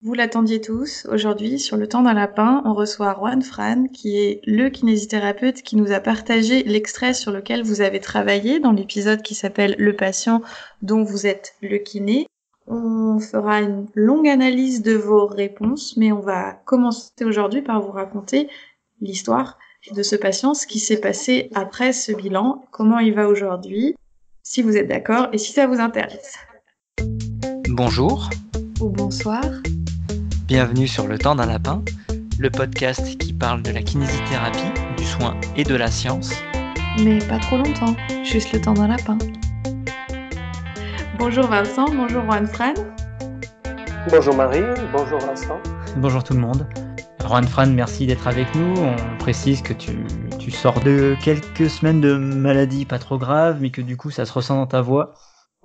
Vous l'attendiez tous, aujourd'hui, sur Le Temps d'un Lapin, on reçoit Juan Fran, qui est le kinésithérapeute qui nous a partagé l'extrait sur lequel vous avez travaillé dans l'épisode qui s'appelle Le patient dont vous êtes le kiné. On fera une longue analyse de vos réponses, mais on va commencer aujourd'hui par vous raconter l'histoire de ce patient, ce qui s'est passé après ce bilan, comment il va aujourd'hui, si vous êtes d'accord et si ça vous intéresse. Bonjour, Ou bonsoir. bienvenue sur Le Temps d'un Lapin, le podcast qui parle de la kinésithérapie, du soin et de la science. Mais pas trop longtemps, juste le temps d'un lapin. Bonjour Vincent, bonjour Juan Fran. Bonjour Marie, bonjour Vincent. Bonjour tout le monde. Juan Fran, merci d'être avec nous. On précise que tu sors de quelques semaines de maladie pas trop grave, mais que du coup ça se ressent dans ta voix.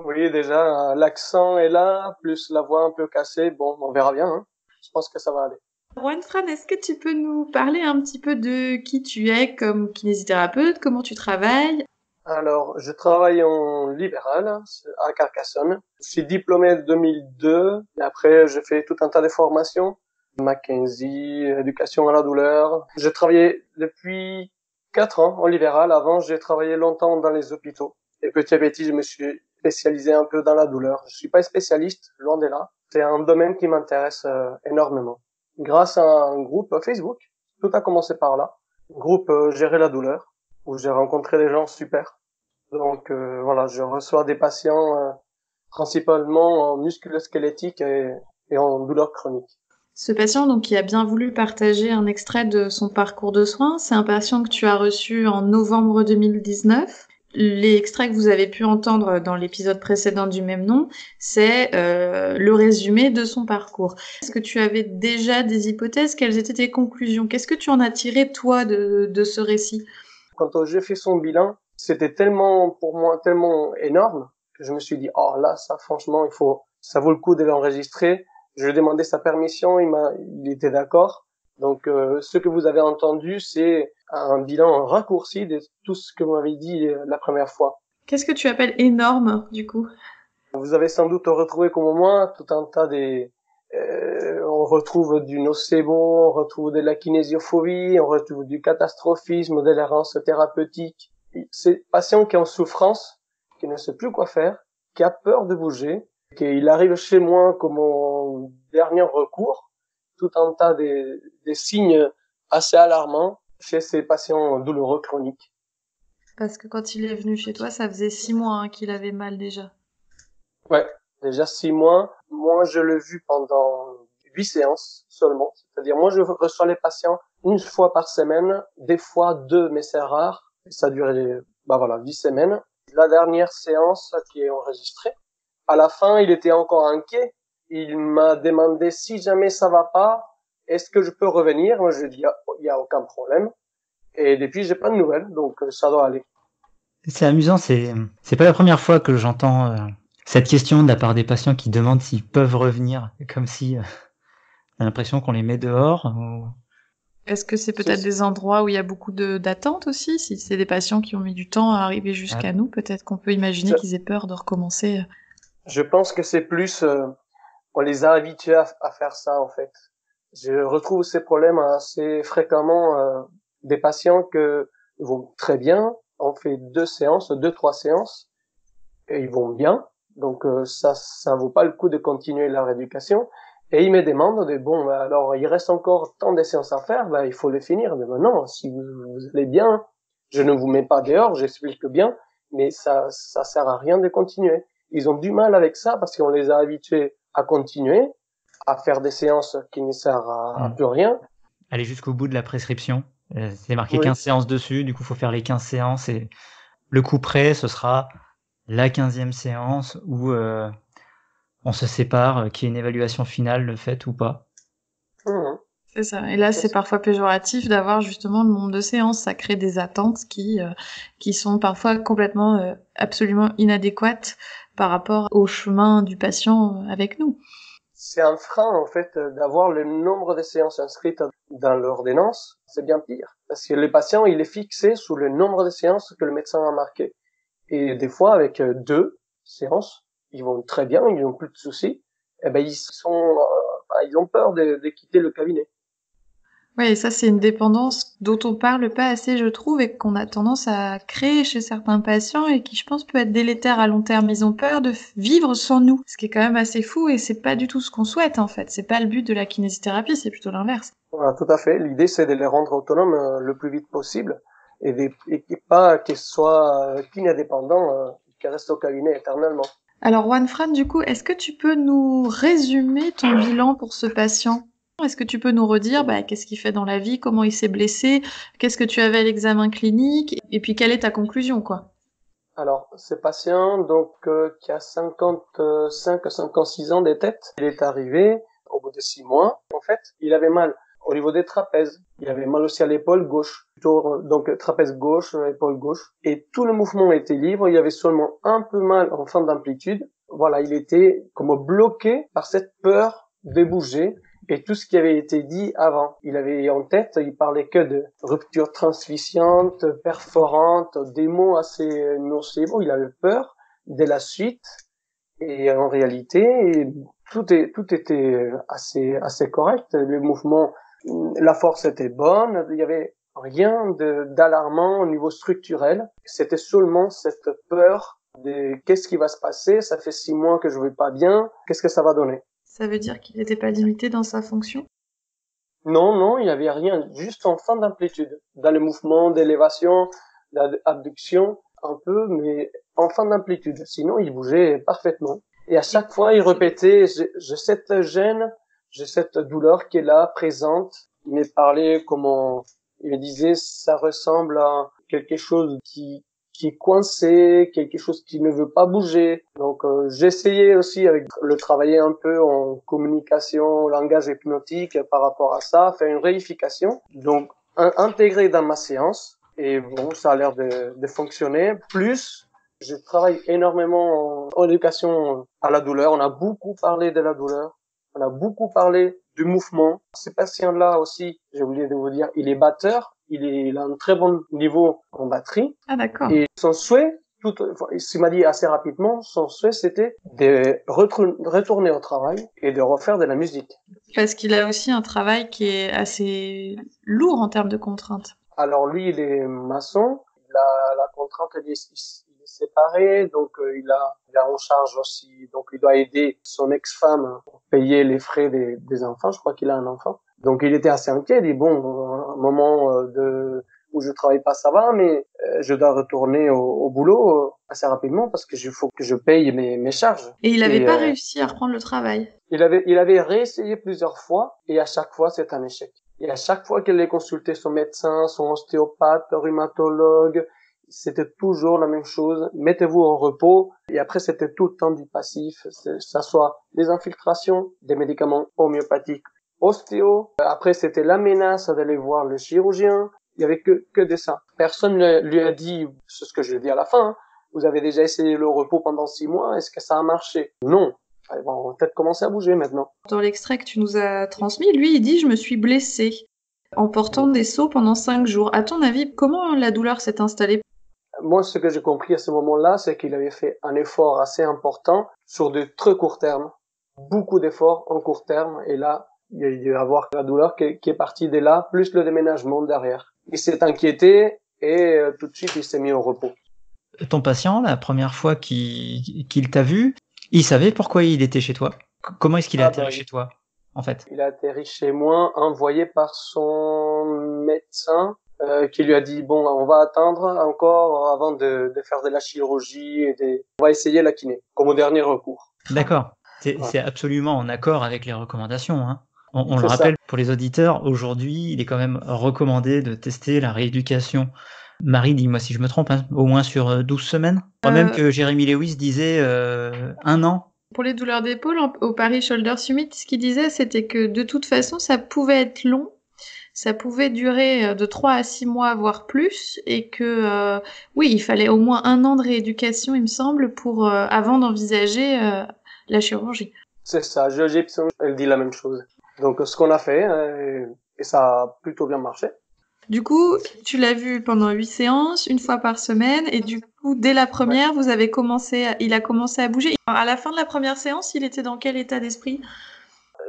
Oui, déjà, l'accent est là, plus la voix un peu cassée. Bon, on verra bien, hein. Je pense que ça va aller. Juan Fran, est-ce que tu peux nous parler un petit peu de qui tu es comme kinésithérapeute, comment tu travailles? Alors, je travaille en libéral à Carcassonne. Je suis diplômé de 2002 et après, je fais tout un tas de formations. Mackenzie, éducation à la douleur. J'ai travaillé depuis 4 ans en libéral. Avant, j'ai travaillé longtemps dans les hôpitaux. Et petit à petit, je me suis spécialisé un peu dans la douleur. Je suis pas spécialiste, loin de là. C'est un domaine qui m'intéresse énormément. Grâce à un groupe Facebook, tout a commencé par là. Groupe Gérer la douleur, où j'ai rencontré des gens super. Donc voilà, je reçois des patients principalement en musculo-squelettique et en douleur chronique. Ce patient donc, qui a bien voulu partager un extrait de son parcours de soins, c'est un patient que tu as reçu en novembre 2019. Les extraits que vous avez pu entendre dans l'épisode précédent du même nom, c'est le résumé de son parcours. Est-ce que tu avais déjà des hypothèses? Quelles étaient tes conclusions? Qu'est-ce que tu en as tiré, toi, de ce récit? Quand j'ai fait son bilan, c'était tellement, pour moi, tellement énorme que je me suis dit, oh là, ça, franchement, ça vaut le coup de l'enregistrer. Je lui ai demandé sa permission, il était d'accord. Donc, ce que vous avez entendu, c'est un bilan raccourci de tout ce que vous m'avez dit la première fois. Qu'est-ce que tu appelles énorme, du coup? Vous avez sans doute retrouvé, comme moi, tout un tas on retrouve du nocebo, on retrouve de la kinésiophobie, on retrouve du catastrophisme, de l'errance thérapeutique. Ces patients qui sont en souffrance, qui ne sait plus quoi faire, qui a peur de bouger, qu'il arrive chez moi comme en dernier recours, tout un tas des signes assez alarmants chez ces patients douloureux chroniques. Parce que quand il est venu chez toi, ça faisait 6 mois qu'il avait mal déjà. Ouais, déjà 6 mois. Moi, je l'ai vu pendant 8 séances seulement. C'est-à-dire, moi, je reçois les patients une fois par semaine, des fois 2, mais c'est rare. Ça a duré, 8 semaines. La dernière séance qui est enregistrée, à la fin, il était encore inquiet. Il m'a demandé si jamais ça va pas, est-ce que je peux revenir? Moi, je lui ai dit, il y a aucun problème. Et depuis, j'ai pas de nouvelles, donc ça doit aller. C'est amusant, c'est pas la première fois que j'entends cette question de la part des patients qui demandent s'ils peuvent revenir, comme si on a l'impression qu'on les met dehors. Est-ce que c'est peut-être des endroits où il y a beaucoup d'attentes aussi? Si c'est des patients qui ont mis du temps à arriver jusqu'à nous, peut-être qu'on peut imaginer qu'ils aient peur de recommencer. Je pense que c'est plus, on les a habitués à faire ça, en fait. Je retrouve ces problèmes assez fréquemment, des patients que ils vont très bien, on fait 2, 3 séances, et ils vont bien. Donc, ça vaut pas le coup de continuer la rééducation. Et ils me demandent bon, alors, il reste encore tant de séances à faire, il faut les finir. Mais non, si vous allez bien, je ne vous mets pas dehors, j'explique bien, mais ça sert à rien de continuer. Ils ont du mal avec ça parce qu'on les a habitués à continuer, à faire des séances qui ne servent à plus rien. Aller jusqu'au bout de la prescription. C'est marqué Oui. 15 séances dessus, du coup, faut faire les 15 séances et le coup près, ce sera la 15e séance où on se sépare, qu'il y ait une évaluation finale, le fait ou pas. Mmh. C'est ça. Et là, c'est parfois péjoratif d'avoir justement le nombre de séances. Ça crée des attentes qui sont parfois complètement, absolument inadéquates par rapport au chemin du patient avec nous. C'est un frein, en fait, d'avoir le nombre de séances inscrites dans l'ordonnance. C'est bien pire. Parce que le patient, il est fixé sur le nombre de séances que le médecin a marqué. Et des fois, avec 2 séances, ils vont très bien, ils n'ont plus de soucis. Eh ben, ils sont Ils ont peur de quitter le cabinet. Oui, et ça, c'est une dépendance dont on parle pas assez, je trouve, et qu'on a tendance à créer chez certains patients et qui, je pense, peut être délétère à long terme. Ils ont peur de vivre sans nous, ce qui est quand même assez fou et c'est pas du tout ce qu'on souhaite, en fait. C'est pas le but de la kinésithérapie, c'est plutôt l'inverse. Voilà, tout à fait. L'idée, c'est de les rendre autonomes le plus vite possible et pas qu'ils soient kinésdépendants, qu'ils restent au cabinet éternellement. Alors, Juan-Fran, du coup, est-ce que tu peux nous résumer ton bilan pour ce patient? Est-ce que tu peux nous redire qu'est-ce qu'il fait dans la vie, comment il s'est blessé, qu'est-ce que tu avais à l'examen clinique, et puis quelle est ta conclusion, quoi? Alors, ce patient, donc, qui a 56 ans de tête, il est arrivé au bout de 6 mois. En fait, il avait mal au niveau des trapèzes. Il avait mal aussi à l'épaule gauche, plutôt, donc trapèze gauche, épaule gauche. Et tout le mouvement était libre. Il avait seulement un peu mal en fin d'amplitude. Voilà, il était comme bloqué par cette peur de bouger. Et tout ce qui avait été dit avant. Il avait en tête, il parlait que de rupture transficiente, perforante, des mots assez nocifs. Il avait peur de la suite. Et en réalité, tout était assez correct. Le mouvement, la force était bonne. Il y avait rien d'alarmant au niveau structurel. C'était seulement cette peur de qu'est-ce qui va se passer. Ça fait 6 mois que je vais pas bien. Qu'est-ce que ça va donner? Ça veut dire qu'il n'était pas limité dans sa fonction? Non, il n'y avait rien, juste en fin d'amplitude, dans le mouvement d'élévation, d'abduction, un peu, mais en fin d'amplitude. Sinon, il bougeait parfaitement. Et à chaque fois, il répétait, j'ai cette gêne, j'ai cette douleur qui est là, présente. Il me parlait comment, il me disait, ça ressemble à quelque chose qui est coincé, quelque chose qui ne veut pas bouger. Donc j'essayais aussi avec le travailler un peu en communication, langage hypnotique par rapport à ça, faire une réification. Donc intégrer dans ma séance et bon, ça a l'air de fonctionner. Plus je travaille énormément en éducation à la douleur. On a beaucoup parlé de la douleur. On a beaucoup parlé du mouvement. Ce patient-là aussi, j'ai oublié de vous dire, il est batteur. Il a un très bon niveau en batterie. Ah, d'accord. Et son souhait, il m'a dit assez rapidement, son souhait c'était de retourner au travail et de refaire de la musique. Parce qu'il a aussi un travail qui est assez lourd en termes de contraintes. Alors lui, il est maçon. La contrainte, il est séparé, donc il a en charge aussi, donc il doit aider son ex-femme pour payer les frais des enfants. Je crois qu'il a un enfant. Donc il était assez inquiet. Il dit bon, un moment où je travaille pas, ça va, mais je dois retourner au boulot assez rapidement parce que il faut que je paye mes charges. Et il n'avait pas réussi à reprendre le travail. Il avait réessayé plusieurs fois et à chaque fois c'est un échec. Et à chaque fois qu'elle allait consulter son médecin, son ostéopathe, rhumatologue, c'était toujours la même chose. Mettez-vous en repos. Et après, c'était tout le temps du passif. Ça soit des infiltrations, des médicaments homéopathiques, ostéo. Après, c'était la menace d'aller voir le chirurgien. Il y avait que de ça. Personne ne lui a dit, c'est ce que je lui ai dit à la fin, hein, vous avez déjà essayé le repos pendant 6 mois, est-ce que ça a marché? Non. On va peut-être commencer à bouger maintenant. Dans l'extrait que tu nous as transmis, lui, il dit « Je me suis blessé en portant des seaux pendant 5 jours ». À ton avis, comment la douleur s'est installée? Moi, ce que j'ai compris à ce moment-là, c'est qu'il avait fait un effort assez important sur de très court terme. Beaucoup d'efforts en court terme. Et là, il y a dû avoir la douleur qui est partie de là, plus le déménagement derrière. Il s'est inquiété et tout de suite, il s'est mis au repos. Ton patient, la première fois qu'il t'a vu, il savait pourquoi il était chez toi? Comment est-ce qu'il a atterri chez toi, en fait? Il a atterri chez moi, envoyé par son médecin, qui lui a dit, bon, on va attendre encore avant de faire de la chirurgie on va essayer la kiné, comme au dernier recours. D'accord. C'est absolument en accord avec les recommandations, hein. On le rappelle pour les auditeurs, aujourd'hui, il est quand même recommandé de tester la rééducation. Marie, dis-moi si je me trompe, hein, au moins sur 12 semaines. Même que Jeremy Lewis disait 1 an. Pour les douleurs d'épaule, au Paris Shoulder Summit, ce qu'il disait, c'était que de toute façon, ça pouvait être long. Ça pouvait durer de 3 à 6 mois, voire plus, et que oui, il fallait au moins 1 an de rééducation, il me semble, pour avant d'envisager la chirurgie. C'est ça, George Gibson, elle dit la même chose. Donc ce qu'on a fait, et ça a plutôt bien marché. Du coup, tu l'as vu pendant 8 séances, 1 fois par semaine, et du coup, dès la première, il a commencé à bouger. À la fin de la première séance, il était dans quel état d'esprit?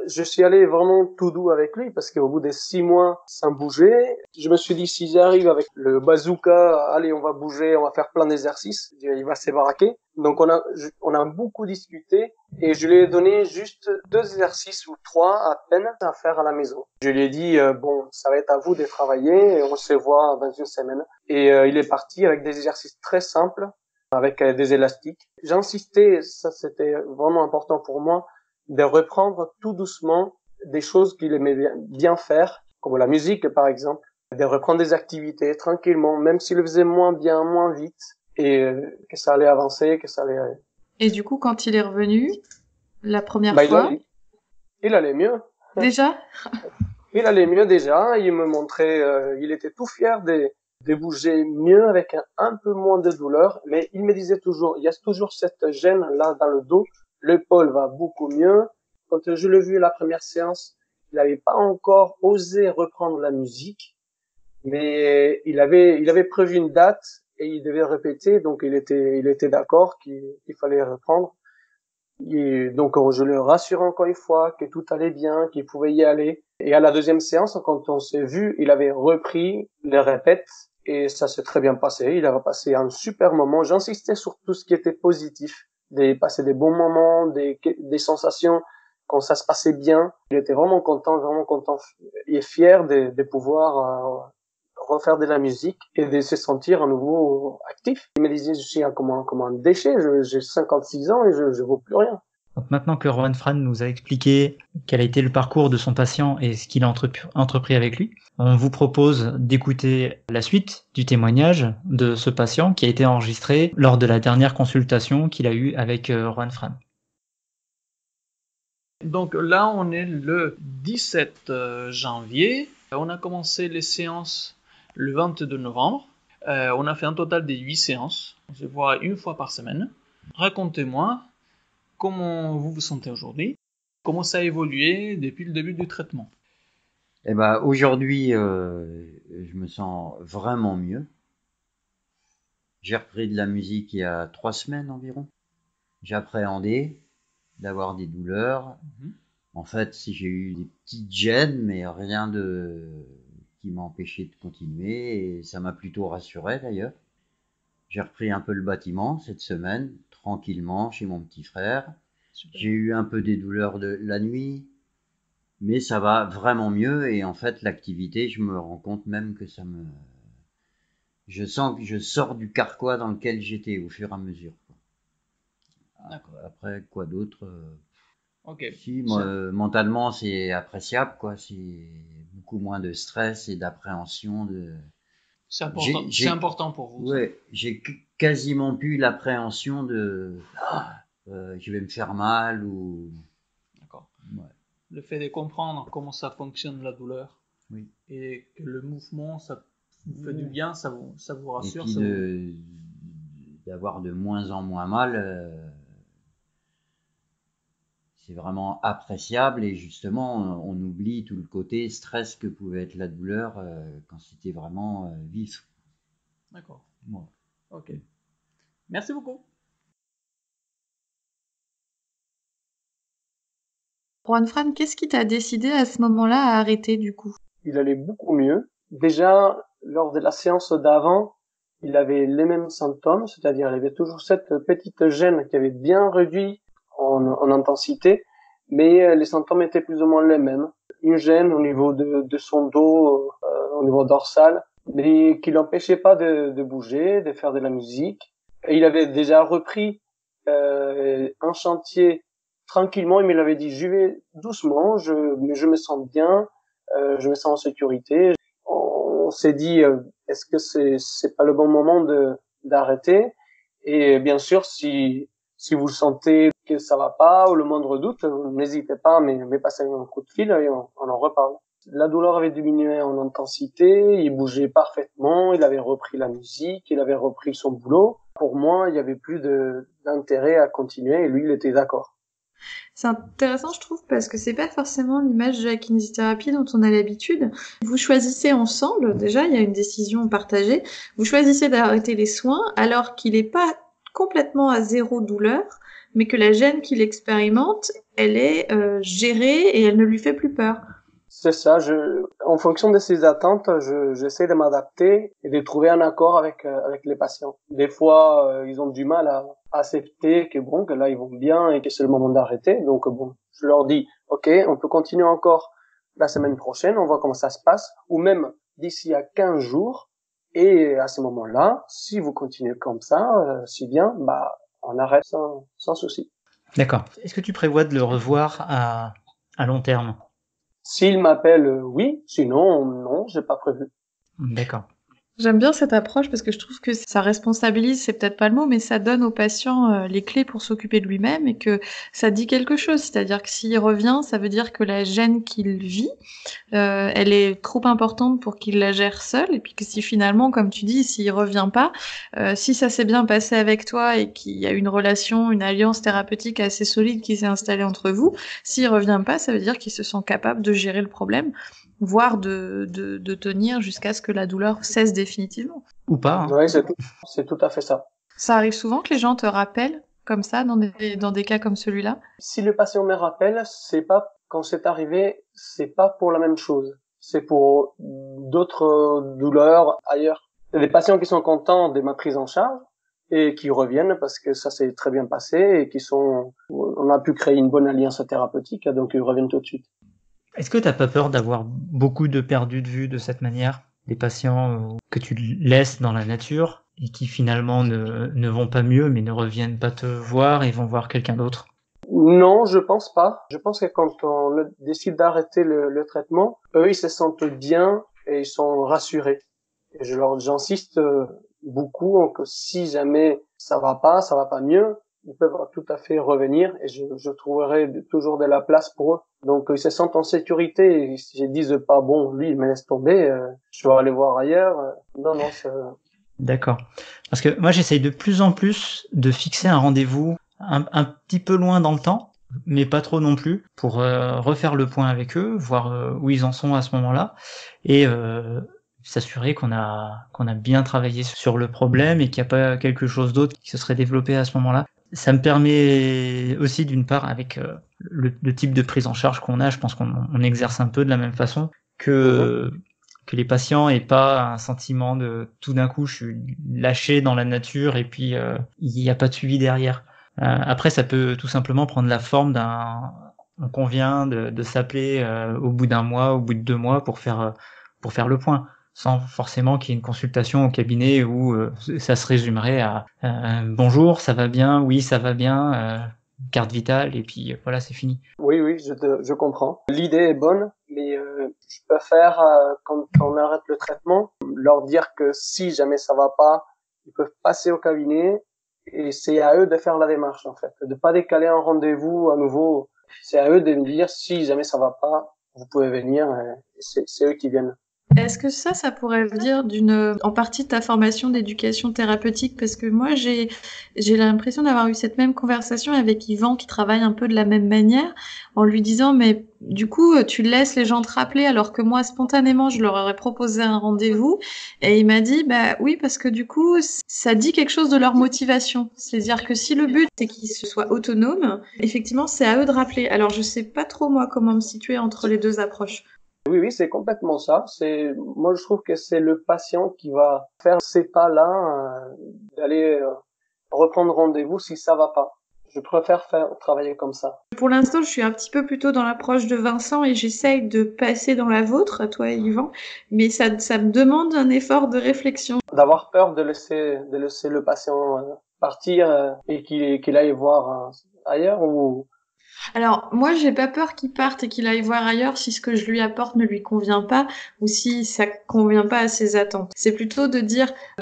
je suis allé vraiment tout doux avec lui parce qu'au bout des 6 mois sans bouger, je me suis dit si j'arrive avec le bazooka, allez, on va bouger, on va faire plein d'exercices, il va se baraquer. Donc on a beaucoup discuté et je lui ai donné juste 2 exercices ou 3 à peine à faire à la maison. Je lui ai dit bon, ça va être à vous de travailler et on se voit dans une semaine. Et il est parti avec des exercices très simples avec des élastiques. J'insistais, ça c'était vraiment important pour moi, de reprendre tout doucement des choses qu'il aimait bien faire, comme la musique par exemple, de reprendre des activités tranquillement, même s'il le faisait moins bien, moins vite, et que ça allait avancer, que ça allait... Et du coup, quand il est revenu, la première fois... Il allait mieux. Déjà? Il allait mieux déjà, il me montrait, il était tout fier de bouger mieux avec un peu moins de douleur, mais il me disait toujours, il y a toujours cette gêne là dans le dos, l'épaule va beaucoup mieux. Quand je l'ai vu la première séance, il n'avait pas encore osé reprendre la musique, mais il avait prévu une date et il devait répéter, donc il était d'accord qu'il fallait reprendre. Et donc je le rassure encore une fois que tout allait bien, qu'il pouvait y aller. Et à la deuxième séance, quand on s'est vu, il avait repris les répètes et ça s'est très bien passé. Il avait passé un super moment. J'insistais sur tout ce qui était positif, passer des bons moments, des sensations quand ça se passait bien. Il était vraiment content et fier de pouvoir refaire de la musique et de se sentir à nouveau actif. Il me disait, je suis comme un déchet, j'ai 56 ans et je vaux plus rien. Donc maintenant que Rohan Fran nous a expliqué quel a été le parcours de son patient et ce qu'il a entrepris avec lui, on vous propose d'écouter la suite du témoignage de ce patient qui a été enregistré lors de la dernière consultation qu'il a eue avec Rohan Fran. Donc là, on est le 17 janvier. On a commencé les séances le 22 novembre. On a fait un total de 8 séances. On se voit une fois par semaine. Racontez-moi comment vous vous sentez aujourd'hui. Comment ça a évolué depuis le début du traitement? Eh ben, aujourd'hui, je me sens vraiment mieux. J'ai repris de la musique il y a 3 semaines environ. J'appréhendais d'avoir des douleurs. En fait, j'ai eu des petites gênes, mais rien qui m'a empêché de continuer, et ça m'a plutôt rassuré d'ailleurs. J'ai repris un peu le bâtiment cette semaine, tranquillement, chez mon petit frère. Super. J'ai eu un peu des douleurs de la nuit, mais ça va vraiment mieux, et en fait, l'activité, je me rends compte même que je sens que je sors du carquois dans lequel j'étais au fur et à mesure. D'accord. Après, quoi d'autre? Okay. Si, mentalement, c'est appréciable, quoi. C'est beaucoup moins de stress et d'appréhension. C'est important. C'est important pour vous. Ouais, j'ai quasiment plus l'appréhension de je vais me faire mal ou. D'accord. Ouais. Le fait de comprendre comment ça fonctionne la douleur. Oui. Et que le mouvement, ça vous fait du bien, ça vous rassure. Et puis d'avoir de moins en moins mal. C'est vraiment appréciable, et justement, on oublie tout le côté stress que pouvait être la douleur quand c'était vraiment vif. D'accord. Ouais. Ok. Merci beaucoup. Rohan Fran, qu'est-ce qui t'a décidé à ce moment-là à arrêter du coup? Il allait beaucoup mieux. Déjà, lors de la séance d'avant, il avait les mêmes symptômes, c'est-à-dire il avait toujours cette petite gêne qui avait bien réduit en intensité, mais les symptômes étaient plus ou moins les mêmes. Une gêne au niveau de son dos, au niveau dorsal, mais qui l'empêchait pas de bouger, de faire de la musique. Et il avait déjà repris un chantier tranquillement, il me l'avait dit, j'y vais doucement, mais je me sens bien, je me sens en sécurité. On s'est dit, est-ce que c'est pas le bon moment d'arrêter? Et bien sûr, si vous sentez que ça va pas ou le moindre doute, n'hésitez pas à me passer un coup de fil et on en reparle. La douleur avait diminué en intensité, il bougeait parfaitement, il avait repris la musique, il avait repris son boulot. Pour moi, il y avait plus d'intérêt à continuer et lui, il était d'accord. C'est intéressant, je trouve, parce que c'est pas forcément l'image de la kinésithérapie dont on a l'habitude. Vous choisissez ensemble, déjà, il y a une décision partagée, vous choisissez d'arrêter les soins alors qu'il est pas complètement à zéro douleur, mais que la gêne qu'il expérimente, elle est gérée et elle ne lui fait plus peur. C'est ça, en fonction de ses attentes, j'essaie de m'adapter et de trouver un accord avec les patients. Des fois, ils ont du mal à accepter que là ils vont bien et que c'est le moment d'arrêter. Donc je leur dis, ok, on peut continuer encore la semaine prochaine, on voit comment ça se passe, ou même d'ici à 15 jours. Et à ce moment-là, si vous continuez comme ça, si bien, on arrête sans souci. D'accord. Est-ce que tu prévois de le revoir à long terme? S'il m'appelle, oui. Sinon, non, j'ai pas prévu. D'accord. J'aime bien cette approche parce que je trouve que ça responsabilise, c'est peut-être pas le mot, mais ça donne au patient les clés pour s'occuper de lui-même et que ça dit quelque chose. C'est-à-dire que s'il revient, ça veut dire que la gêne qu'il vit, elle est trop importante pour qu'il la gère seul. Et puis que si finalement, comme tu dis, s'il revient pas, si ça s'est bien passé avec toi et qu'il y a une relation, une alliance thérapeutique assez solide qui s'est installée entre vous, s'il revient pas, ça veut dire qu'il se sent capable de gérer le problème, voire de tenir jusqu'à ce que la douleur cesse définitivement. Ou pas. Hein. Oui, c'est tout à fait ça. Ça arrive souvent que les gens te rappellent comme ça dans des cas comme celui-là? Si le patient me rappelle, c'est pas quand c'est arrivé, c'est pas pour la même chose. C'est pour d'autres douleurs ailleurs. Il y a des patients qui sont contents de ma prise en charge et qui reviennent parce que ça s'est très bien passé et on a pu créer une bonne alliance thérapeutique, donc ils reviennent tout de suite. Est-ce que t'as pas peur d'avoir beaucoup de perdus de vue de cette manière? Des patients que tu laisses dans la nature et qui finalement ne vont pas mieux mais ne reviennent pas te voir et vont voir quelqu'un d'autre? Non, je pense pas. Je pense que quand on décide d'arrêter le traitement, eux, ils se sentent bien et ils sont rassurés. Et j'insiste beaucoup que si jamais ça va pas mieux, ils peuvent tout à fait revenir et je trouverai toujours de la place pour eux. Donc ils se sentent en sécurité et ils se disent pas lui il me laisse tomber, je vais aller voir ailleurs. Non, D'accord. Parce que moi j'essaye de plus en plus de fixer un rendez-vous un petit peu loin dans le temps, mais pas trop non plus, pour refaire le point avec eux, voir où ils en sont à ce moment-là, et s'assurer qu'on a bien travaillé sur le problème et qu'il n'y a pas quelque chose d'autre qui se serait développé à ce moment-là. Ça me permet aussi, d'une part, avec le type de prise en charge qu'on a, je pense qu'on exerce un peu de la même façon que les patients aient pas un sentiment de tout d'un coup je suis lâché dans la nature et puis il n'y a pas de suivi derrière. Après, ça peut tout simplement prendre la forme on convient de s'appeler au bout d'un mois, au bout de 2 mois pour faire le point, sans forcément qu'il y ait une consultation au cabinet où ça se résumerait à bonjour, ça va bien, oui, ça va bien, carte vitale, et puis voilà, c'est fini. Oui, je comprends. L'idée est bonne, mais je préfère, quand on arrête le traitement, leur dire que si jamais ça va pas, ils peuvent passer au cabinet et c'est à eux de faire la démarche, en fait. De pas décaler un rendez-vous à nouveau. C'est à eux de me dire si jamais ça va pas, vous pouvez venir, et c'est eux qui viennent. Est-ce que ça pourrait venir en partie de ta formation d'éducation thérapeutique? Parce que moi, j'ai l'impression d'avoir eu cette même conversation avec Yvan qui travaille un peu de la même manière, en lui disant, mais du coup, tu laisses les gens te rappeler alors que moi, spontanément, je leur aurais proposé un rendez-vous. Et il m'a dit, oui, parce que du coup, ça dit quelque chose de leur motivation. C'est-à-dire que si le but c'est qu'ils soient autonomes, effectivement, c'est à eux de rappeler. Alors, je sais pas trop, moi, comment me situer entre les deux approches. Oui, c'est complètement ça. Moi, je trouve que c'est le patient qui va faire ces pas-là, d'aller reprendre rendez-vous si ça va pas. Je préfère travailler comme ça. Pour l'instant, je suis un petit peu plutôt dans l'approche de Vincent et j'essaye de passer dans la vôtre, toi et Yvan, mais ça me demande un effort de réflexion. D'avoir peur de laisser le patient partir et qu'il aille voir ailleurs ou... Alors, moi, j'ai pas peur qu'il parte et qu'il aille voir ailleurs si ce que je lui apporte ne lui convient pas ou si ça convient pas à ses attentes. C'est plutôt de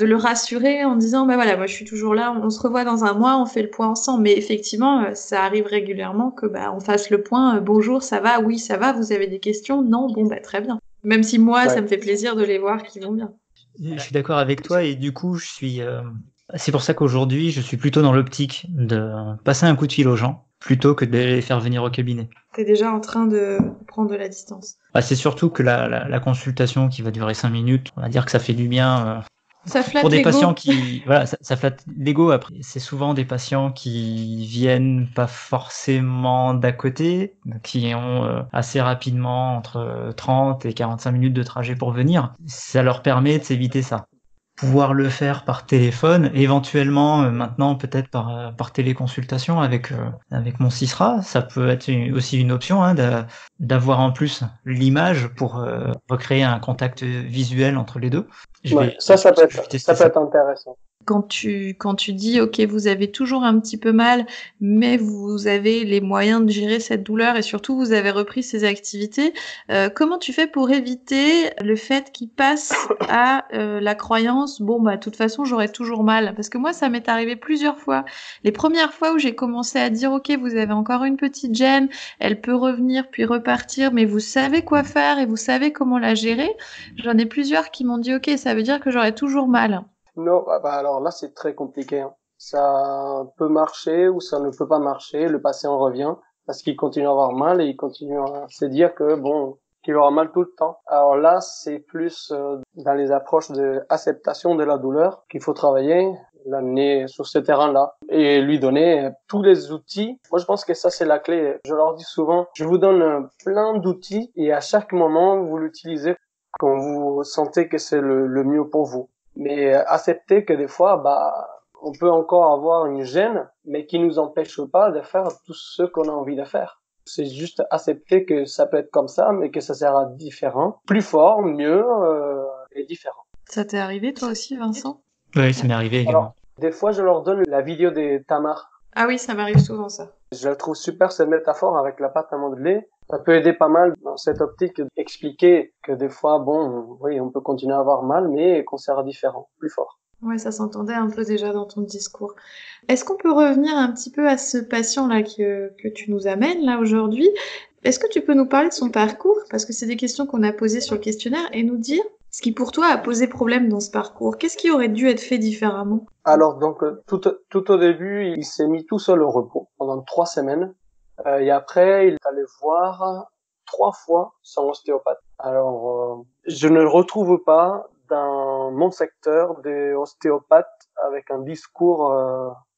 le rassurer en disant, voilà, moi je suis toujours là, on se revoit dans un mois, on fait le point ensemble. Mais effectivement, ça arrive régulièrement que, on fasse le point, bonjour, ça va, oui, ça va, vous avez des questions? Non, très bien. Même si moi, ça me fait plaisir de les voir qui vont bien. Je suis d'accord avec toi et du coup, c'est pour ça qu'aujourd'hui, je suis plutôt dans l'optique de passer un coup de fil aux gens plutôt que de les faire venir au cabinet. T'es déjà en train de prendre de la distance. C'est surtout que la consultation qui va durer 5 minutes, on va dire que ça fait du bien Ça flatte Pour des l'ego. patients qui, voilà, ça flatte l'ego. Après, c'est souvent des patients qui viennent pas forcément d'à côté, qui ont assez rapidement entre 30 et 45 minutes de trajet pour venir. Ça leur permet de s'éviter ça. Pouvoir le faire par téléphone, éventuellement maintenant peut-être par téléconsultation avec mon Cisra, ça peut être aussi une option d'avoir en plus l'image pour recréer un contact visuel entre les deux. Je Ouais, pense que je vais tester peut ça. être intéressant. Quand tu dis, OK, vous avez toujours un petit peu mal, mais vous avez les moyens de gérer cette douleur et surtout vous avez repris ces activités, comment tu fais pour éviter le fait qu'il passe à la croyance, bon, bah, de toute façon, j'aurai toujours mal? Parce que moi, ça m'est arrivé plusieurs fois. Les premières fois où j'ai commencé à dire, OK, vous avez encore une petite gêne, elle peut revenir puis repartir, mais vous savez quoi faire et vous savez comment la gérer. J'en ai plusieurs qui m'ont dit, OK, ça veut dire que j'aurai toujours mal. Non, alors là, c'est très compliqué, hein. Ça peut marcher ou ça ne peut pas marcher. Le patient revient parce qu'il continue à avoir mal et il continue à se dire que bon, qu'il aura mal tout le temps. Alors là, c'est plus dans les approches de acceptation de la douleur qu'il faut travailler, l'amener sur ce terrain-là et lui donner tous les outils. Moi, je pense que ça, c'est la clé. Je leur dis souvent, je vous donne plein d'outils et à chaque moment, vous l'utilisez quand vous sentez que c'est le mieux pour vous. Mais accepter que des fois, on peut encore avoir une gêne, mais qui nous empêche pas de faire tout ce qu'on a envie de faire. C'est juste accepter que ça peut être comme ça, mais que ça sera différent, plus fort, mieux et différent. Ça t'est arrivé toi aussi, Vincent? Oui, ça m'est arrivé également. Alors, des fois, je leur donne la vidéo des Tamar. Ah oui, ça m'arrive souvent ça. Je la trouve super cette métaphore avec la pâte à modeler. Ça peut aider pas mal dans cette optique d'expliquer que des fois, bon, oui, on peut continuer à avoir mal, mais qu'on sera différent, plus fort. Ouais, ça s'entendait un peu déjà dans ton discours. Est-ce qu'on peut revenir un petit peu à ce patient-là que tu nous amènes là aujourd'hui? Est-ce que tu peux nous parler de son parcours? Parce que c'est des questions qu'on a posées sur le questionnaire et nous dire ce qui pour toi a posé problème dans ce parcours. Qu'est-ce qui aurait dû être fait différemment? Alors donc tout au début, il s'est mis tout seul au repos pendant 3 semaines et après il est allé voir 3 fois son ostéopathe. Alors je ne le retrouve pas dans mon secteur des ostéopathes avec un discours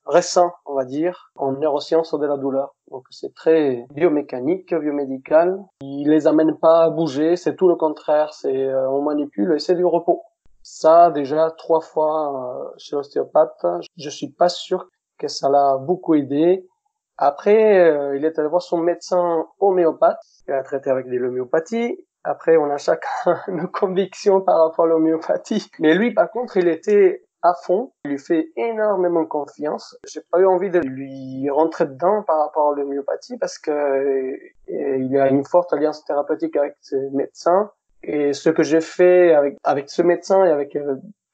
récent, on va dire, en neurosciences de la douleur. Donc c'est très biomécanique, biomédical. Il les amène pas à bouger, c'est tout le contraire, c'est on manipule et c'est du repos. Ça, déjà 3 fois chez l'ostéopathe, je suis pas sûr que ça l'a beaucoup aidé. Après, il est allé voir son médecin homéopathe. Il a traité avec de l'homéopathie. Après, on a chacun nos convictions par rapport à l'homéopathie. Mais lui, par contre, il était à fond. Il lui fait énormément confiance. J'ai pas eu envie de lui rentrer dedans par rapport à l'homéopathie parce que il a une forte alliance thérapeutique avec ses médecins. Et ce que j'ai fait avec ce médecin et avec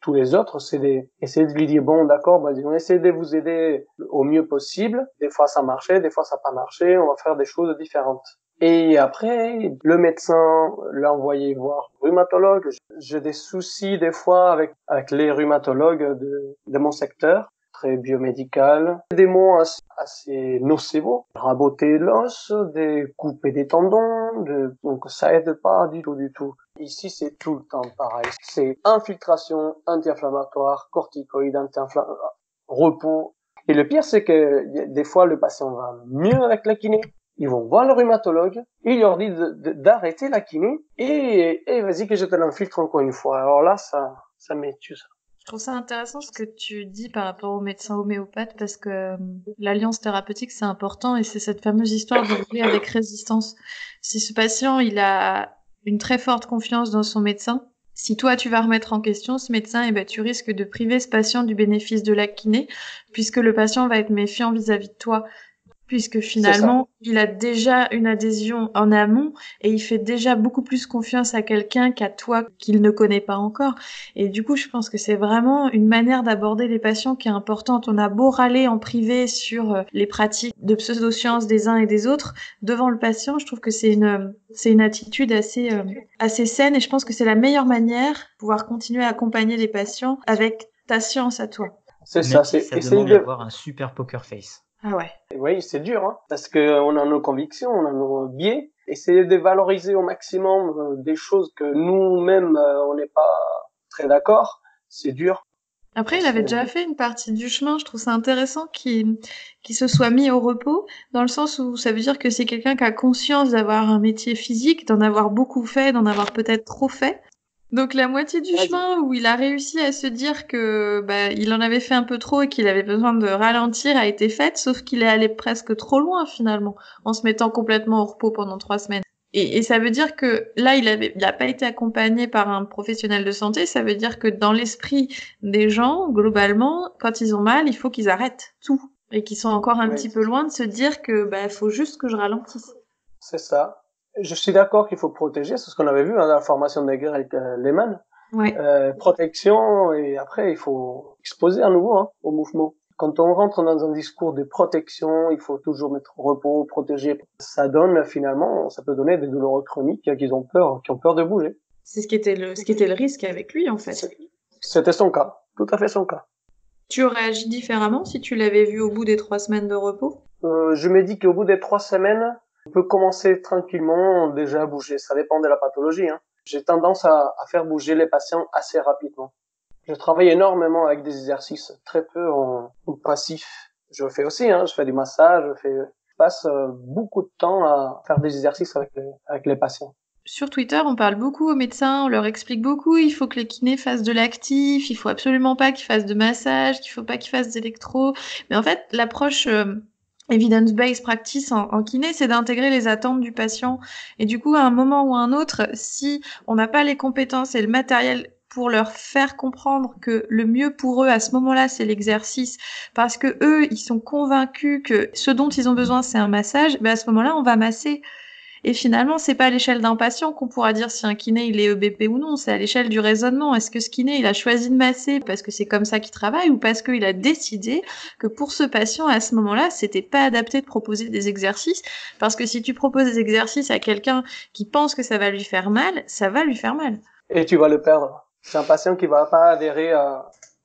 tous les autres, c'est d'essayer de lui dire, bon, d'accord, on essaie de vous aider au mieux possible. Des fois, ça marchait, des fois, ça n'a pas marché. On va faire des choses différentes. Et après, le médecin l'a envoyé voir le rhumatologue. J'ai des soucis, des fois, avec les rhumatologues de mon secteur, très biomédical. Des mots assez nocebo. Raboter l'os, couper des tendons, donc ça aide pas du tout. Ici, c'est tout le temps pareil. C'est infiltration anti-inflammatoire, corticoïdes, repos. Et le pire, c'est que des fois, le patient va mieux avec la kiné. Ils vont voir le rhumatologue, il leur dit d'arrêter la kiné, et vas-y que je te l'infiltre encore une fois. Alors là, ça m'étue, ça. Je trouve ça intéressant ce que tu dis par rapport au médecin homéopathe parce que l'alliance thérapeutique c'est important et c'est cette fameuse histoire de rouler avec résistance. Si ce patient il a une très forte confiance dans son médecin, si toi tu vas remettre en question ce médecin, eh ben tu risques de priver ce patient du bénéfice de la kiné puisque le patient va être méfiant vis-à-vis de toi. Puisque finalement, il a déjà une adhésion en amont et il fait déjà beaucoup plus confiance à quelqu'un qu'à toi qu'il ne connaît pas encore. Et du coup, je pense que c'est vraiment une manière d'aborder les patients qui est importante. On a beau râler en privé sur les pratiques de pseudosciences des uns et des autres, devant le patient, je trouve que c'est une attitude assez saine et je pense que c'est la meilleure manière de pouvoir continuer à accompagner les patients avec ta science à toi. C'est Même ça, si c'est ça demande d'avoir un super poker face. Ah ouais. Oui, c'est dur, hein, parce que on a nos convictions, on a nos biais. Essayer de valoriser au maximum des choses que nous-mêmes on n'est pas très d'accord, c'est dur. Après, il avait déjà fait une partie du chemin. Je trouve ça intéressant qu'il se soit mis au repos, dans le sens où ça veut dire que c'est quelqu'un qui a conscience d'avoir un métier physique, d'en avoir beaucoup fait, d'en avoir peut-être trop fait. Donc la moitié du chemin où il a réussi à se dire que il en avait fait un peu trop et qu'il avait besoin de ralentir a été faite, sauf qu'il est allé presque trop loin finalement, en se mettant complètement au repos pendant 3 semaines. Et ça veut dire que là, il a pas été accompagné par un professionnel de santé. Ça veut dire que dans l'esprit des gens, globalement, quand ils ont mal, il faut qu'ils arrêtent tout. Et qu'ils sont encore un petit peu loin de se dire que, faut juste que je ralentisse. C'est ça. Je suis d'accord qu'il faut protéger. C'est ce qu'on avait vu dans la formation de guerre avec Lehman. Ouais. Protection, et après, il faut exposer à nouveau, au mouvement. Quand on rentre dans un discours de protection, il faut toujours mettre au repos, protéger. Ça donne finalement, ça peut donner des douleurs chroniques qui ont peur de bouger. C'est ce qui était le risque avec lui en fait. C'était son cas, tout à fait son cas. Tu aurais agi différemment si tu l'avais vu au bout des 3 semaines de repos? Je me dis qu'au bout des 3 semaines, on peut commencer tranquillement déjà à bouger. Ça dépend de la pathologie. J'ai tendance à faire bouger les patients assez rapidement. Je travaille énormément avec des exercices, très peu en passif. Je fais aussi, je fais du massage, je passe beaucoup de temps à faire des exercices avec les patients. Sur Twitter, on parle beaucoup aux médecins, on leur explique beaucoup, il faut que les kinés fassent de l'actif, il faut absolument pas qu'ils fassent de massage, qu'il faut pas qu'ils fassent d'électro. Mais en fait, l'approche evidence-based practice en kiné, c'est d'intégrer les attentes du patient. Et du coup, à un moment ou à un autre, si on n'a pas les compétences et le matériel pour leur faire comprendre que le mieux pour eux à ce moment-là, c'est l'exercice, parce que eux, ils sont convaincus que ce dont ils ont besoin, c'est un massage, à ce moment-là, on va masser. Et finalement, c'est pas à l'échelle d'un patient qu'on pourra dire si un kiné il est EBP ou non, c'est à l'échelle du raisonnement. Est-ce que ce kiné il a choisi de masser parce que c'est comme ça qu'il travaille ou parce qu'il a décidé que pour ce patient à ce moment-là, c'était pas adapté de proposer des exercices, parce que si tu proposes des exercices à quelqu'un qui pense que ça va lui faire mal, ça va lui faire mal. Et tu vas le perdre. C'est un patient qui va pas adhérer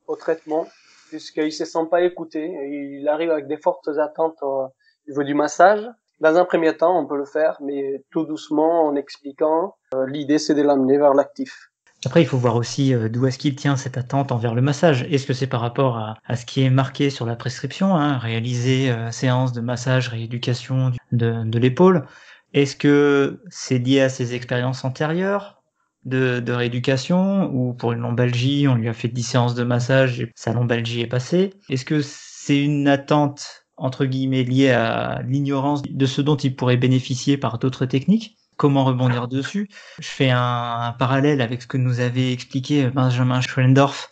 au traitement puisqu'il se sent pas écouté. Il arrive avec des fortes attentes au niveau du massage. Dans un premier temps, on peut le faire, mais tout doucement, en expliquant. L'idée, c'est de l'amener vers l'actif. Après, il faut voir aussi d'où est-ce qu'il tient cette attente envers le massage. Est-ce que c'est par rapport à ce qui est marqué sur la prescription, réaliser séance de massage, rééducation de l'épaule? Est-ce que c'est lié à ses expériences antérieures de rééducation, ou pour une lombalgie, on lui a fait 10 séances de massage et sa lombalgie est passée? Est-ce que c'est une attente, entre guillemets, liée à l'ignorance de ce dont il pourrait bénéficier par d'autres techniques? Comment rebondir dessus? Je fais un parallèle avec ce que nous avait expliqué Benjamin Schwellendorf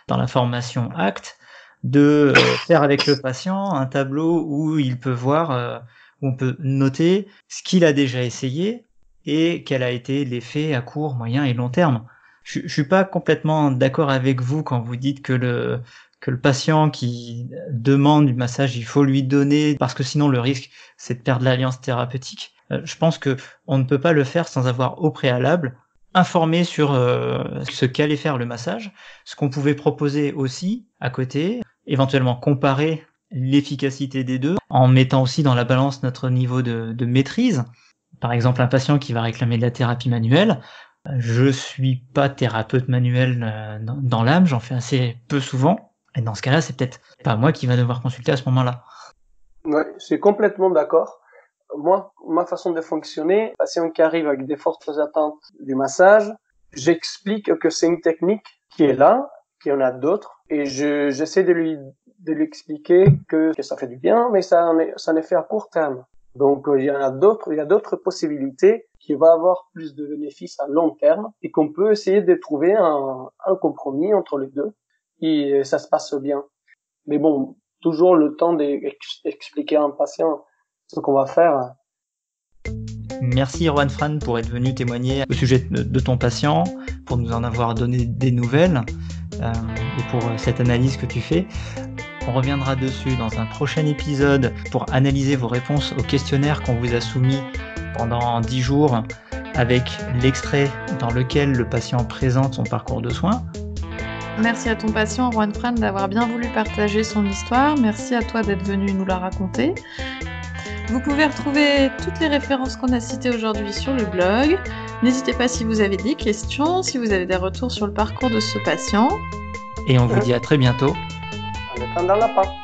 dans la formation ACT, de faire avec le patient un tableau où il peut voir, où on peut noter ce qu'il a déjà essayé et quel a été l'effet à court, moyen et long terme. Je suis pas complètement d'accord avec vous quand vous dites que le patient qui demande du massage, il faut lui donner, parce que sinon le risque, c'est de perdre l'alliance thérapeutique. Je pense que on ne peut pas le faire sans avoir au préalable informé sur ce qu'allait faire le massage, ce qu'on pouvait proposer aussi à côté, éventuellement comparer l'efficacité des deux, en mettant aussi dans la balance notre niveau de maîtrise. Par exemple, un patient qui va réclamer de la thérapie manuelle, je suis pas thérapeute manuel dans l'âme, j'en fais assez peu souvent, et dans ce cas-là, c'est peut-être pas moi qui va devoir consulter à ce moment-là. Ouais, je suis complètement d'accord. Moi, ma façon de fonctionner, patient qui arrive avec des fortes attentes du massage, j'explique que c'est une technique qui est là, qu'il y en a d'autres, et j'essaie de lui expliquer que ça fait du bien, mais ça en est fait à court terme. Donc il y a d'autres possibilités qui vont avoir plus de bénéfices à long terme et qu'on peut essayer de trouver un compromis entre les deux et ça se passe bien. Mais bon, toujours le temps d'expliquer à un patient ce qu'on va faire. Merci Erwan Fran pour être venu témoigner au sujet de ton patient, pour nous en avoir donné des nouvelles et pour cette analyse que tu fais. On reviendra dessus dans un prochain épisode pour analyser vos réponses au questionnaire qu'on vous a soumis pendant 10 jours avec l'extrait dans lequel le patient présente son parcours de soins. Merci à ton patient, Erwan Fran, d'avoir bien voulu partager son histoire. Merci à toi d'être venu nous la raconter. Vous pouvez retrouver toutes les références qu'on a citées aujourd'hui sur le blog. N'hésitez pas si vous avez des questions, si vous avez des retours sur le parcours de ce patient. Et on vous dit à très bientôt. En étant dans la lapin.